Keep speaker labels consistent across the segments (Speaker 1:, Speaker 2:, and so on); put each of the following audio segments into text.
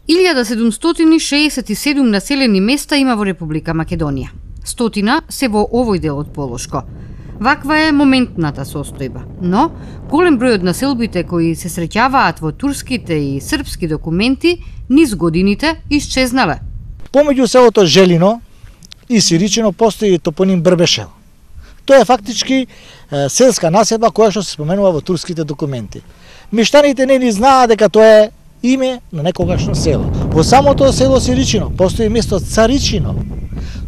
Speaker 1: 1767 населени места има во Република Македонија. 100 се во овој дел од Полошко. Ваква е моментната состојба, но голем број од населбите кои се среќаваат во турските и српски документи низ годините исчезнале.
Speaker 2: Помеѓу селото Желино и Сиричино постои топоним Брбешел. Тоа е фактички селска населба која што се споменува во турските документи. Мештаните не ни знаат дека тоа е име на некогашно село. Во самото село Сиричино постои место Царичино,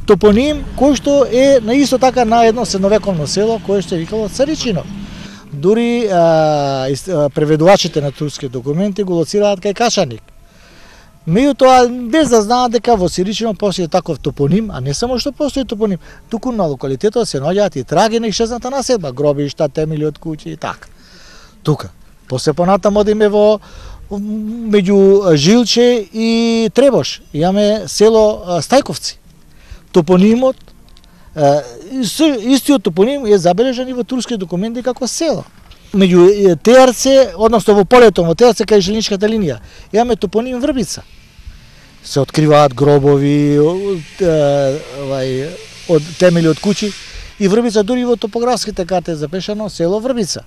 Speaker 2: топоним кој што е на исто така на едно средновековно село кое што е викало Царичино. Дури преведувачите на турски документи го лоцираат кај Кашаник. Меѓутоа, без да знаат дека во Сиричино постои таков топоним, а не само што постои топоним, туку на локалитетот се наоѓаат и траги на исчезната населба, гробишта, темели од куќи и така. Тука. После понатаму одиме во меѓу Жилче и Требош. Имаме село Стајковци. Топонимот, истиот топоним е забележан и во турски документи како село. Меѓу Теарце, односно во полето, во Теарце кај железничката линија, имаме топоним Врбица. Се откриваат гробови, од темели од куќи и Врбица дури во топографските карти е запишано село Врбица.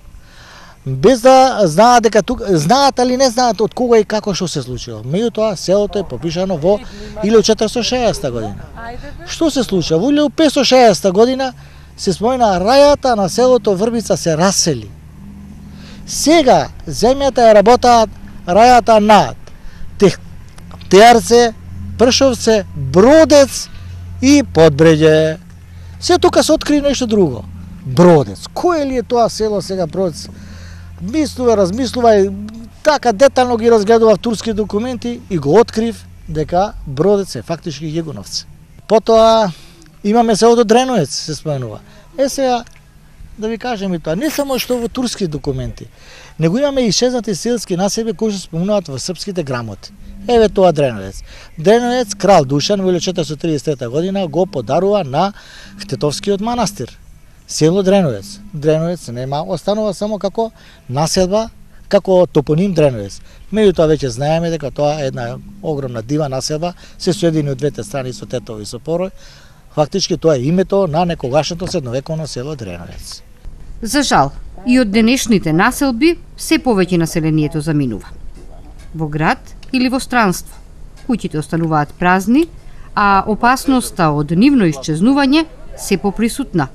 Speaker 2: Без да знаат дека тука, знаат али не знаат од кога и како што се случило. Меѓутоа селото е попишано во 1460 година. Што се случува? Во 1560 година се спомена рајата на селото Врбица се расели. Сега земјата ја работаат рајата на Теарце, Пршовце, Бродец и Подбреѓе. Се тука се откри нешто друго. Бродец. Кој ли е тоа село сега Бродец? Размислува и така детално ги разгледува турски документи и го открив дека Бродец е фактички Јегуновци. Потоа имаме селото Дреноец се споменува. Сега да ви кажем и тоа, не само што во турски документи, него имаме и исчезнати селски населби кои се споменуваат во српските грамоти. Еве тоа Дреноец. Дреноец крал Душан во 1433 година го подарува на Хтетовскиот манастир. Село Дреноец. Дреноец нема, останува само како населба, како топоним Дреноец. Меѓутоа веќе знаеме дека тоа е една огромна дива населба, се соедини од двете страни со Тетово и со Порој. Фактички тоа е името на некогашното средновековно село Дреноец.
Speaker 1: За жал, и од денешните населби се повеќе населението заминува. Во град или во странство. Куќите остануваат празни, а опасноста од нивно исчезнување се поприсутна.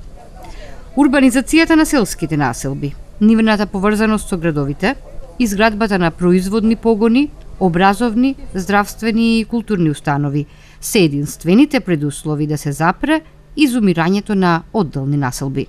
Speaker 1: Урбанизацијата на селските населби, нивната поврзаност со градовите, изградбата на производни погони, образовни, здравствени и културни установи се единствените предуслови да се запре изумирањето на одделни населби.